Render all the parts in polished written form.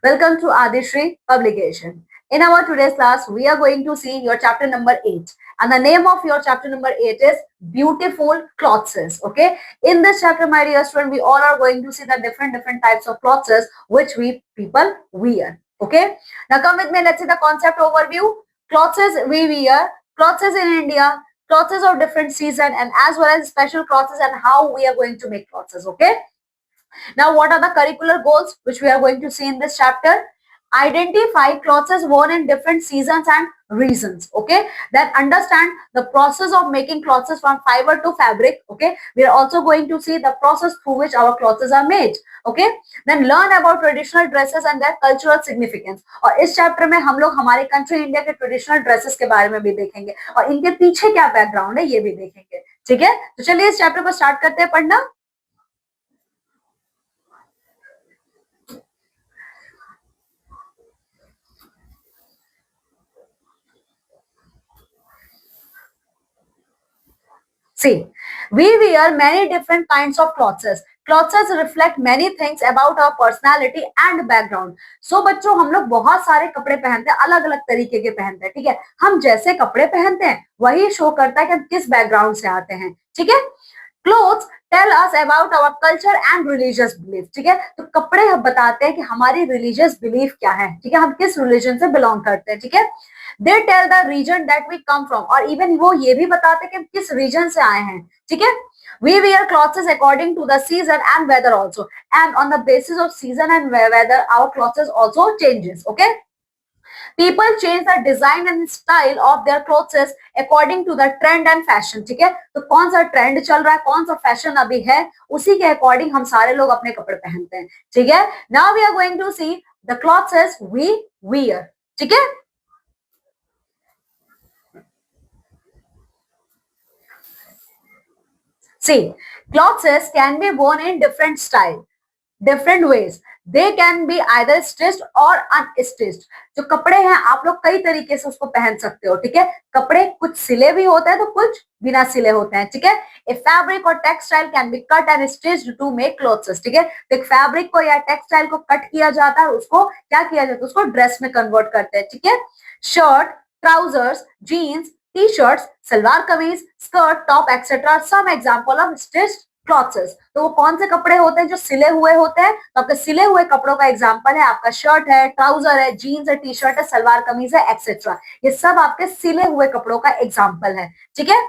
Welcome to Adishri Publication. In our today's class, we are going to see your chapter number 8. And the name of your chapter number 8 is Beautiful Clothes. Okay. In this chapter, my dear student, we all are going to see the different types of clothes which we people wear. Okay. Now come with me. Let's see the concept overview. Clothes we wear. Clothes in India. Clothes of different season and as well as special clothes and how we are going to make clothes. Okay. Now, what are the curricular goals which we are going to see in this chapter? Identify clothes worn in different seasons and reasons. Okay, then understand the process of making clothes from fiber to fabric. Okay, we are also going to see the process through which our clothes are made. Okay, then learn about traditional dresses and their cultural significance. और इस chapter में हम लोग हमारे country India के traditional dresses के बारे में भी देखेंगे और इनके पीछे क्या बैकग्राउंड है ये भी देखेंगे. ठीक है, तो चलिए इस चैप्टर को स्टार्ट करते हैं पढ़ना. See, we wear many different kinds of clothes. Clothes reflect many things about our personality and background. So बच्चों हम लोग बहुत सारे कपड़े पहनते हैं, अलग अलग तरीके के पहनते हैं. ठीक है, हम जैसे कपड़े पहनते हैं वही शो करता है कि हम किस बैकग्राउंड से आते हैं. ठीक है, clothes tell us about our culture and religious belief. ठीक है, तो कपड़े हम बताते हैं कि हमारी रिलीजियस बिलीफ क्या है. ठीक है, हम किस रिलीजन से बिलोंग करते हैं. ठीक है, they tell the reason that we come from और इवन वो ये भी बताते हैं कि हम किस रीजन से आए हैं. ठीक है, we wear clothes according to the season and weather also and on the basis of season and weather our clothes also changes. Okay, people change the design and style of their clothes according to the trend and fashion. ठीक है, तो कौन सा trend चल रहा है, कौन सा फैशन अभी है, उसी के अकॉर्डिंग हम सारे लोग अपने कपड़े पहनते हैं. ठीक है, now we are going to see the clothes we wear. ठीक है, see, clothes can be worn in different style, different ways. They can be either stitched or unstitched. जो कपड़े हैं आप लोग कई तरीके से उसको पहन सकते हो. ठीक है, कपड़े कुछ सिले भी होते हैं तो कुछ बिना सिले होते हैं. ठीक है, ए फैब्रिक और textile can be cut and stitched to make clothes. ठीक है, तो एक फैब्रिक को या टेक्सटाइल को कट किया जाता है, उसको क्या किया जाता है, उसको ड्रेस में कन्वर्ट करते हैं. ठीक है, shirt, trousers, jeans, t-shirts, salwar kameez, skirt, top etcetera some example of stitched clothes. तो वो कौन से कपड़े होते हैं जो सिले हुए होते हैं, तो आपके सिले हुए कपड़ों का एग्जांपल है आपका शर्ट है, ट्राउजर है, जीन्स है, टी शर्ट है, सलवार कमीज है एक्सेट्रा. ये सब आपके सिले हुए कपड़ों का एग्जांपल है. ठीक है,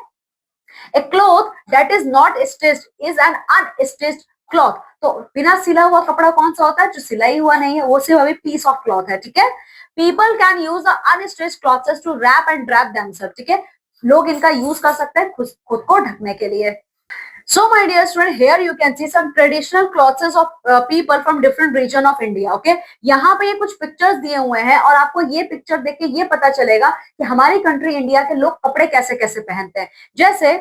a cloth that is not stitched is an unstitched cloth. तो बिना सिला हुआ कपड़ा कौन सा होता है, जो सिलाई हुआ नहीं है, वो सिर्फ अभी पीस ऑफ क्लॉथ है. ठीक है, people can use the unstitched clothes to wrap and drape themselves. ठीक है, लोग इनका यूज कर सकते हैं खुद को ढकने के लिए. So my dear student, here you can see some traditional clothes of people from different region of India. Okay, यहाँ पे ये कुछ पिक्चर्स दिए हुए हैं और आपको ये पिक्चर देख के ये पता चलेगा कि हमारी कंट्री इंडिया के लोग कपड़े कैसे कैसे पहनते हैं. जैसे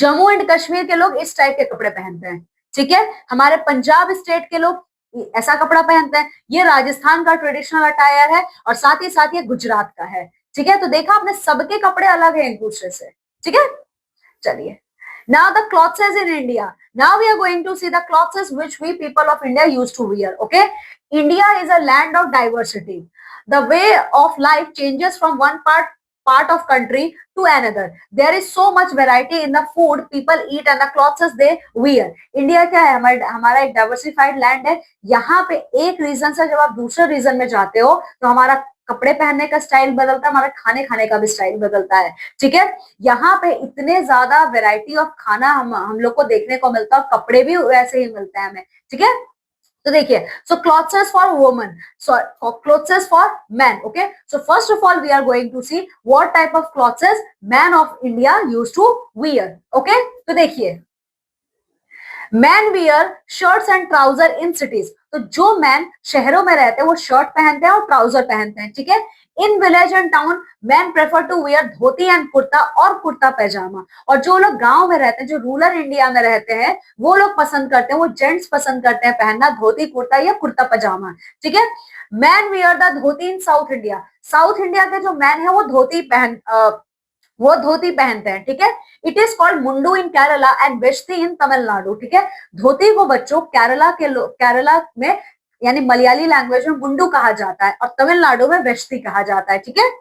जम्मू एंड कश्मीर के लोग इस टाइप के कपड़े पहनते हैं. ठीक है, हमारे पंजाब स्टेट के लोग ऐसा कपड़ा पहनते हैं. ये राजस्थान का ट्रेडिशनल अटायर है और साथ ही साथ ये गुजरात का है. ठीक है, तो देखा आपने सबके कपड़े अलग है एक दूसरे से. ठीक है, चलिए. Now the clothes in India. Now we are going to see the clothes which we people of India used to wear. Okay, India is a land of diversity. The way of life changes from one part of country to another. There is so much variety in the food people eat and the clothes they wear. India क्या है, हमारा एक diversified land है. यहाँ पे एक reason से जब आप दूसरे रीजन में जाते हो तो हमारा कपड़े पहनने का स्टाइल बदलता है, हमारा खाने खाने का भी स्टाइल बदलता है. ठीक है, यहाँ पे इतने ज्यादा वैरायटी ऑफ खाना हम लोग को देखने को मिलता है, कपड़े भी वैसे ही मिलते हैं हमें. ठीक है, तो देखिए, so clothes for women, so clothes for man. Okay, so first of all we are going to see what type of clothes man of India used to wear. Okay, तो देखिए, man wear shirts and trouser in cities. तो जो man शहरों में रहते हैं वो shirt पहनते हैं और ट्राउजर पहनते हैं. ठीक है, in village and town man prefer to wear dhoti and kurta और कुर्ता पैजामा. और जो लोग गांव में रहते हैं, जो रूरल इंडिया में रहते हैं, वो लोग पसंद करते हैं, वो जेंट्स पसंद करते हैं पहनना धोती कुर्ता या कुर्ता पजामा. ठीक है, man wear the dhoti in south India. South India के जो मैन है वो धोती पहनते हैं. ठीक है, it is called mundu in Kerala and veshti in Tamil. ठीक है, धोती को बच्चों केरला में यानी मलयाली लैंग्वेज में मुंडू कहा जाता है और तमिलनाडु में वेष्टी कहा जाता है, ठीक है।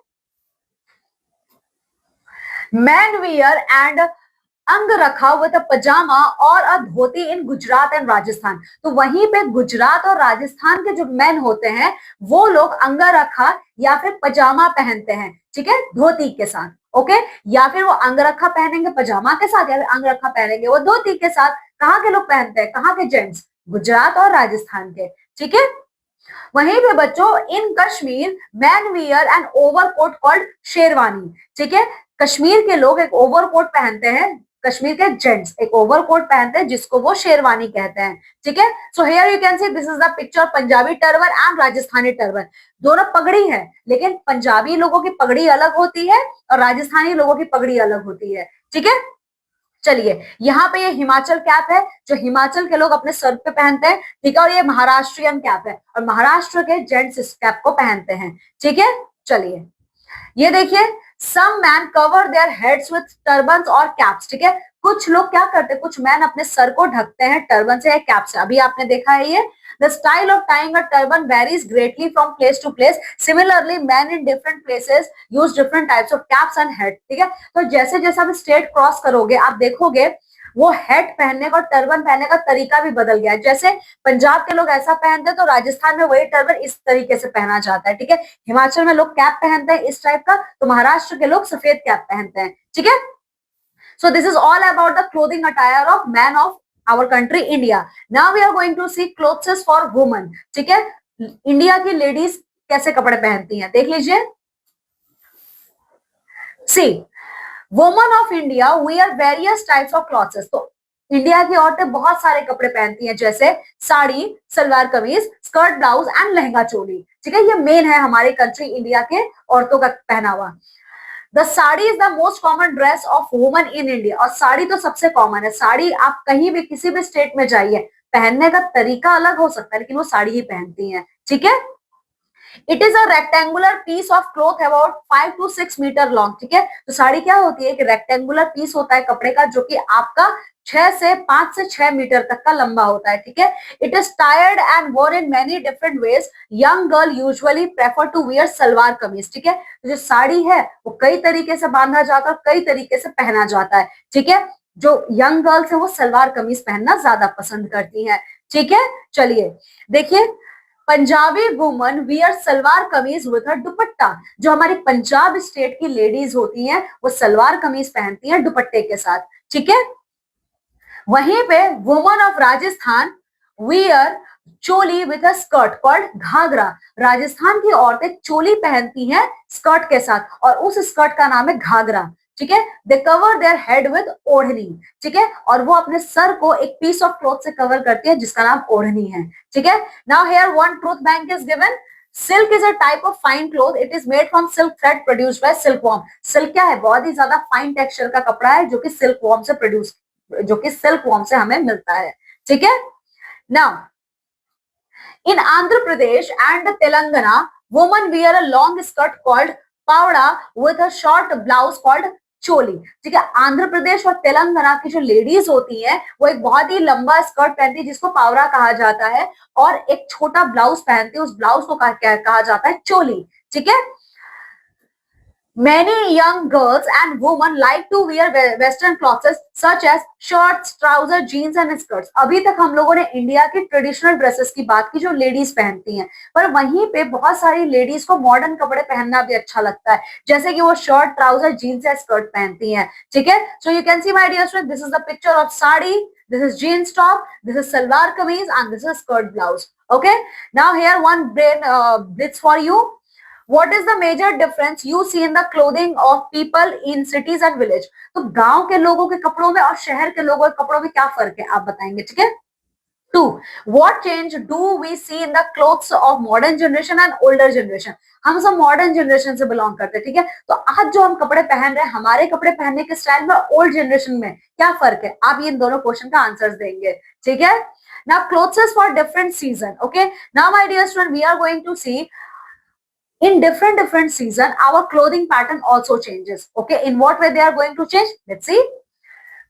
Man wear and angarkha with a pajama और a dhoti in Gujarat and Rajasthan. तो वहीं पे गुजरात और राजस्थान के जो मैन होते हैं वो लोग अंगरखा या फिर पजामा पहनते हैं, ठीक है, धोती के साथ, ओके। या फिर वो अंगरखा पहनेंगे पजामा के साथ, या फिर अंगरखा पहनेंगे वो धोती के साथ। कहाँ के लोग पहनते हैं, कहाँ के जेंट्स, गुजरात और राजस्थान के, ठीक है। वहीं पे बच्चों in Kashmir man wear an overcoat called sherwani, ठीक है। कश्मीर के लोग एक ओवरकोट पहनते हैं, कश्मीर के जेंट्स एक ओवरकोट पहनते हैं जिसको वो शेरवानी कहते हैं, ठीक है। So here you can see this is the picture Punjabi turban and Rajasthani turban. दोनों पगड़ी है, लेकिन पंजाबी लोगों की पगड़ी अलग होती है और राजस्थानी लोगों की पगड़ी अलग होती है, ठीक है। चलिए यहाँ पे ये हिमाचल कैप है जो हिमाचल के लोग अपने सर पे पहनते हैं, ठीक है। और ये महाराष्ट्रियन कैप है और महाराष्ट्र के जेंट्स इस कैप को पहनते हैं, ठीक है। चलिए ये देखिए, some man cover their heads with turbans और कैप्स, ठीक है। कुछ लोग क्या करते हैं, कुछ मैन अपने सर को ढकते हैं टर्बन से या कैप से। अभी आपने देखा है ये। The style of tying a turban varies greatly from place to place. Similarly, men in different places use different types of caps and hats, ठीक है। तो जैसे जैसे आप स्टेट क्रॉस करोगे आप देखोगे वो हेड पहनने का और टर्बन पहनने का तरीका भी बदल गया है। जैसे पंजाब के लोग ऐसा पहनते हैं तो राजस्थान में वही टर्बन इस तरीके से पहना जाता है, ठीक है। हिमाचल में लोग कैप पहनते हैं इस टाइप का, तो महाराष्ट्र के लोग सफेद कैप पहनते हैं, ठीक है। So this is all about the clothing attire of man of our country India. Now we are going to see clothes for women, ठीक है। इंडिया की लेडीज कैसे कपड़े पहनती हैं देख लीजिए। See women of India wear various types of clothes। तो इंडिया की औरतें बहुत सारे कपड़े पहनती हैं, जैसे sari, salwar kameez, skirt, blouse and lehenga choli, ठीक है। ये मेन है हमारे कंट्री इंडिया के औरतों का पहनावा। The sari is the most common dress of woman in India. और साड़ी तो सबसे कॉमन है, साड़ी आप कहीं भी किसी भी स्टेट में जाइए, पहनने का तरीका अलग हो सकता है लेकिन वो साड़ी ही पहनती हैं, ठीक है। It is a rectangular piece of cloth about 5 to 6 metre long, ठीक है। तो साड़ी क्या होती है कि रेक्टेंगुलर पीस होता है कपड़े का जो कि आपका 5 से 6 मीटर तक का लंबा होता है, ठीक है। इट इज टायर्ड and wore in many different ways. Young girl usually prefer to wear salwar kameez, ठीक है। तो जो साड़ी है वो कई तरीके से बांधा जाता है और कई तरीके से पहना जाता है, ठीक है। जो यंग गर्ल्स है वो सलवार कमीज पहनना ज्यादा पसंद करती हैं, ठीक है। चलिए देखिए, पंजाबी वुमन वियर सलवार कमीज विद दुपट्टा। जो हमारी पंजाब स्टेट की लेडीज होती हैं वो सलवार कमीज पहनती हैं दुपट्टे के साथ, ठीक है। वहीं पे woman of Rajasthan wear choli with a skirt called ghagra. Rajasthan की औरतें चोली पहनती हैं स्कर्ट के साथ और उस स्कर्ट का नाम है घाघरा, ठीक है। दे कवर देयर हेड विद ओढ़नी, ठीक है। और वो अपने सर को एक पीस ऑफ क्लॉथ से कवर करती है जिसका नाम ओढ़नी है, ठीक है। Now here one truth bank is given. Silk is a type of fine cloth. It is made from silk thread produced by silkworm. Silk क्या है, बहुत ही ज्यादा फाइन टेक्सचर का कपड़ा है जो कि सिल्कवॉर्म से हमें मिलता है, ठीक है। Now in Andhra Pradesh and Telangana woman wear a long skirt called pavada with a short blouse called choli, ठीक है। आंध्र प्रदेश और तेलंगाना की जो लेडीज होती हैं वो एक बहुत ही लंबा स्कर्ट पहनती है जिसको पावड़ा कहा जाता है और एक छोटा ब्लाउज पहनती है, उस ब्लाउज को कहा जाता है चोली, ठीक है। Many young girls and women like to wear western clothes such as shorts, trousers, jeans and skirts। अभी तक हम लोगों ने इंडिया की ट्रेडिशनल ड्रेसेस की बात की जो लेडीज पहनती हैं, पर वहीं पे बहुत सारी लेडीज को मॉडर्न कपड़े पहनना भी अच्छा लगता है, जैसे कि वो शॉर्ट, ट्राउजर, जीन्स या स्कर्ट पहनती हैं, ठीक है। So you can see my dear student, this is the picture of sari, this is jeans top, this is salwar kameez and this is skirt blouse, okay। Now here one brain blitz for you। What is the major difference you see in the clothing of people in cities and village? तो गांव के लोगों के कपड़ों में और शहर के लोगों के कपड़ों में क्या फर्क है आप बताएंगे, ठीक है। 2. What change do we see in the clothes of modern generation and older generation? हम सब मॉडर्न जनरेशन से बिलोंग करते हैं, ठीक है। तो आज जो हम कपड़े पहन रहे हैं, हमारे कपड़े पहनने के स्टाइल में ओल्ड जनरेशन में क्या फर्क है, आप इन दोनों क्वेश्चन का आंसर देंगे, ठीक है। Now clothes for different season, okay। Now my dear student, we are going to see in different season our clothing pattern also changes, okay। In what way they are going to change, let's see।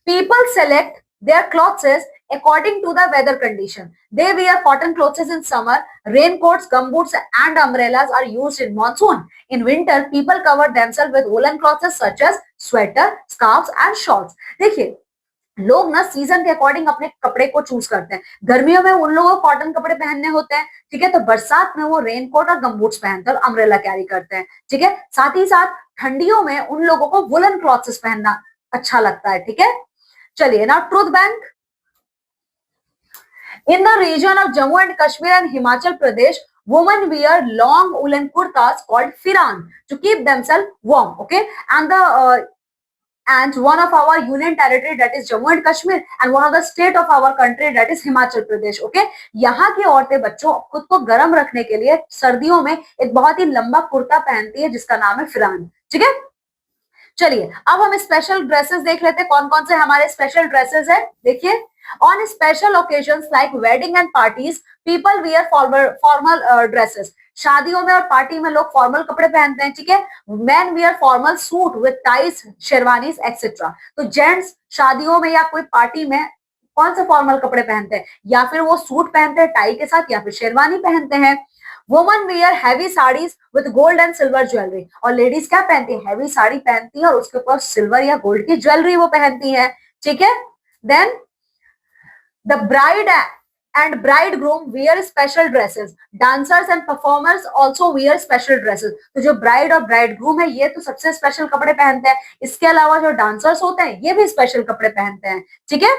People select their clothes according to the weather condition. They wear cotton clothes in summer. Raincoats, gumboots and umbrellas are used in monsoon. In winter, people cover themselves with woolen clothes such as sweater, scarves and shawls. देखिए, लोग ना season के according अपने कपड़े को choose करते हैं. गर्मियों में उन लोगों को कॉटन कपड़े पहनने होते हैं, ठीक है, तो बरसात में वो रेनकोट और गमबूट्स पहनते हैं और अम्ब्रेला कैरी करते हैं, ठीक है. साथ ही साथ ठंडियों में उन लोगों को वुलन क्लॉथ्स पहनना अच्छा लगता है, ठीक है. चलिए, now truth bank. In the region of Jammu and Kashmir and Himachal Pradesh, women wear long woolen kurtas called firan to keep themselves warm. Okay, and one of our union territory that is Jammu and Kashmir and one of the state of our country that is Himachal Pradesh. Okay, यहाँ की औरतें बच्चों खुद को गर्म रखने के लिए सर्दियों में एक बहुत ही लंबा कुर्ता पहनती है जिसका नाम है फिरान, ठीक है. चलिए, अब हम स्पेशल ड्रेसेस देख लेते हैं. कौन कौन से हमारे स्पेशल ड्रेसेस है. देखिए, on special occasions like wedding and parties, people wear formal dresses. शादियों में और पार्टी में लोग फॉर्मल कपड़े पहनते हैं, ठीक है. Man wear formal suit with ties, sherwanis etcetera. तो जेंट्स शादियों में या कोई पार्टी में कौन से फॉर्मल कपड़े पहनते हैं, या फिर वो सूट पहनते हैं टाई के साथ या फिर शेरवानी पहनते हैं. Woman wear heavy saris with gold and silver jewellery. और लेडीज क्या पहनती है, हैवी साड़ी पहनती है और उसके ऊपर सिल्वर या गोल्ड की ज्वेलरी वो पहनती है, ठीक है. Then the bride and bridegroom wear special dresses. Dancers and performers also wear special dresses. तो जो bride और bridegroom है ये तो सबसे स्पेशल कपड़े पहनते हैं. इसके अलावा जो डांसर्स होते हैं ये भी स्पेशल कपड़े पहनते हैं, ठीक है.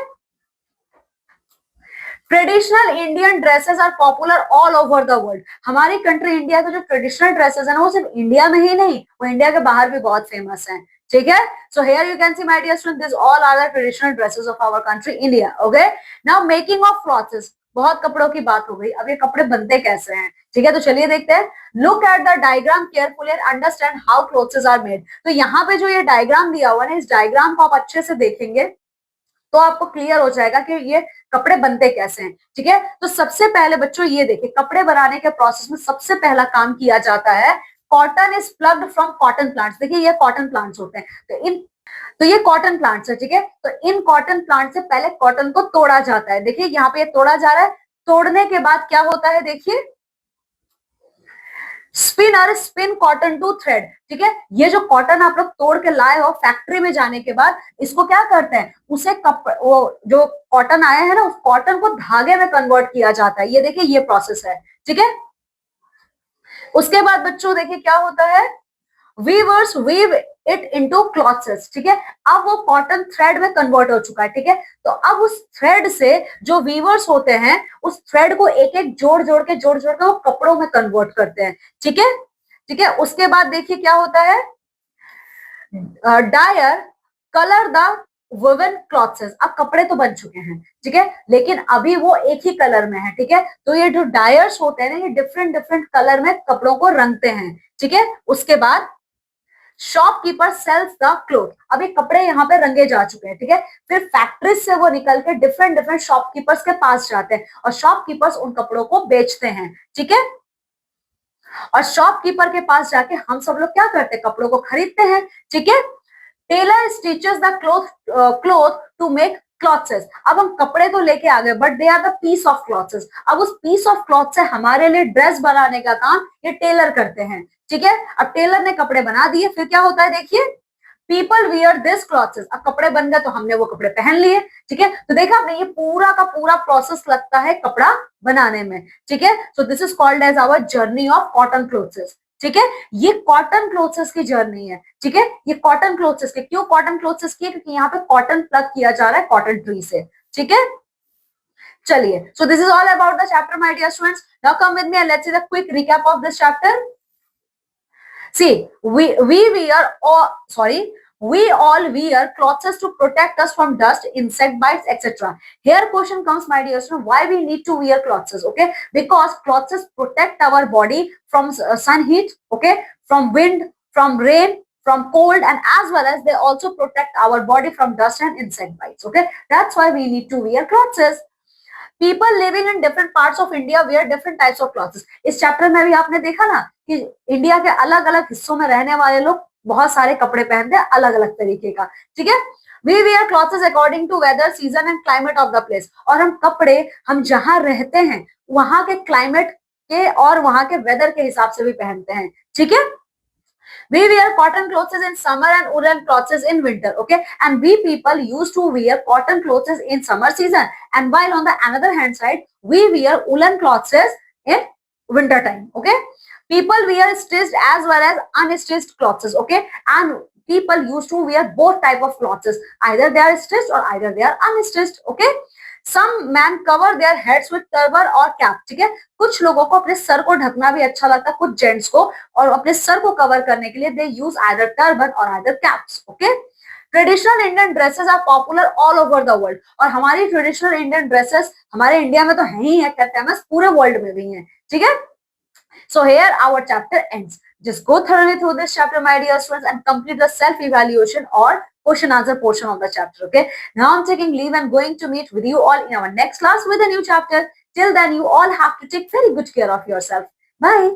Traditional Indian dresses are popular all over the world. हमारी कंट्री इंडिया के जो ट्रेडिशनल ड्रेसेस है ना वो सिर्फ इंडिया में ही नहीं, वो इंडिया के बाहर भी बहुत फेमस हैं, ठीक है. So here you can see my dear student, this all are the traditional dresses of our country India. Okay, now making of clothes. बहुत कपड़ों की बात हो गई, अब ये कपड़े बनते कैसे हैं, ठीक है. तो चलिए देखते हैं. Look at the diagram carefully and understand how clothes are made. तो यहाँ पे जो ये डायग्राम दिया हुआ है, इस डायग्राम को आप अच्छे से देखेंगे तो आपको क्लियर हो जाएगा कि ये कपड़े बनते कैसे हैं, ठीक है. तो सबसे पहले बच्चों ये देखिए, कपड़े बनाने के प्रोसेस में सबसे पहला काम किया जाता है, cotton is plucked from cotton plants. देखिए ये कॉटन प्लांट्स होते हैं, तो ये कॉटन प्लांट्स है, ठीक है. तो इन कॉटन प्लांट से पहले कॉटन को तोड़ा जाता है. देखिए यहाँ पे ये तोड़ा जा रहा है. तोड़ने के बाद क्या होता है, देखिए, spinner spin cotton to thread, ठीक है. ये जो कॉटन आप लोग तोड़ के लाए हो फैक्ट्री में जाने के बाद इसको क्या करते हैं, उसे वो जो कॉटन आया है ना उस कॉटन को धागे में कन्वर्ट किया जाता है. ये देखिए ये प्रोसेस है, ठीक है. उसके बाद बच्चों देखिए क्या होता है, weavers weave it into clothes, ठीक है. अब वो कॉटन थ्रेड में कन्वर्ट हो चुका है, ठीक है. तो अब उस थ्रेड से जो वीवर्स होते हैं उस थ्रेड को एक एक जोड़ जोड़ के वो कपड़ों में कन्वर्ट करते हैं, ठीक है, ठीक है. उसके बाद देखिए क्या होता है, dyer colour the woven clothes. अब कपड़े तो बन चुके हैं, ठीक है, लेकिन अभी वो एक ही कलर में है, ठीक है. तो ये जो डायर्स होते हैं ना ये डिफरेंट डिफरेंट कलर में कपड़ों को रंगते हैं, ठीक है. उसके बाद शॉपकीपर सेल्स द क्लोथ. अभी कपड़े यहाँ पे रंगे जा चुके हैं, ठीक है. फिर फैक्ट्रीज से वो निकल के डिफरेंट डिफरेंट शॉपकीपर्स के पास जाते हैं और शॉपकीपर्स उन कपड़ों को बेचते हैं, ठीक है. और शॉपकीपर के पास जाके हम सब लोग क्या करते हैं, कपड़ों को खरीदते हैं, ठीक है. Tailor stitches the cloth to make clothes. अब हम कपड़े तो लेके आ गए but they are the piece of clothes. अब उस पीस ऑफ क्लॉथ से हमारे लिए ड्रेस बनाने का काम ये टेलर करते हैं, ठीक है. अब टेलर ने कपड़े बना दिए, फिर क्या होता है देखिए, पीपल वियर दिस क्लॉथ्स. अब कपड़े बन गए तो हमने वो कपड़े पहन लिए, ठीक है. तो देखा आपने ये पूरा का पूरा प्रोसेस लगता है कपड़ा बनाने में, ठीक है. So this is called as our journey of cotton clothes, ठीक है. ये कॉटन क्लोथ्स की जर्नी है, ठीक है. ये कॉटन क्लोथ्स की, क्यों कॉटन क्लोथ्स की, क्योंकि यहाँ पे कॉटन प्लग किया जा रहा है कॉटन ट्री से, ठीक है. चलिए, so this is all about the chapter my dear students. Now come with me and let's see the quick recap of this chapter. See, we all wear clothes to protect us from dust, insect bites, etc. Here question comes, my dear student, why we need to wear clothes? Okay, because clothes protect our body from sun heat, okay, from wind, from rain, from cold, and as well as they also protect our body from dust and insect bites. Okay, that's why we need to wear clothes. People living in different parts of India wear different types of clothes. इस chapter में भी आपने देखा ना कि India के अलग अलग हिस्सों में रहने वाले लोग बहुत सारे कपड़े पहनते हैं अलग अलग तरीके का, ठीक है. We wear clothes according to weather, season and climate of the place. और हम कपड़े हम जहां रहते हैं वहां के क्लाइमेट के और वहां के वेदर के हिसाब से भी पहनते हैं, ठीक है. We wear cotton clothes in summer and woolen clothes in winter. Okay, and we people used to wear cotton clothes in summer season, and while on the another hand side we wear woolen clothes in winter time. Okay, people wear stitched as well as unstitched clothes. Okay, and people used to wear both type of clothes, either they are stitched or either they are unstitched. Okay, some men cover their heads with turban और cap. ठीक है, कुछ लोगों को अपने sir को ढकना भी अच्छा लगता है, कुछ जेंट्स को, और अपने सर को कवर करने के लिए दे यूज आइदर टर्बन और either caps. Okay, traditional Indian dresses are popular all over the world. और हमारी ट्रेडिशनल इंडियन ड्रेसेस हमारे इंडिया में तो है ही है, फेमस पूरे वर्ल्ड में भी है. ठीक है, so here our chapter ends. Just go thoroughly through this chapter, my dear students, and complete the self-evaluation or question answer portion of the chapter. Okay, now I'm taking leave and going to meet with you all in our next class with a new chapter. Till then, you all have to take very good care of yourself. Bye.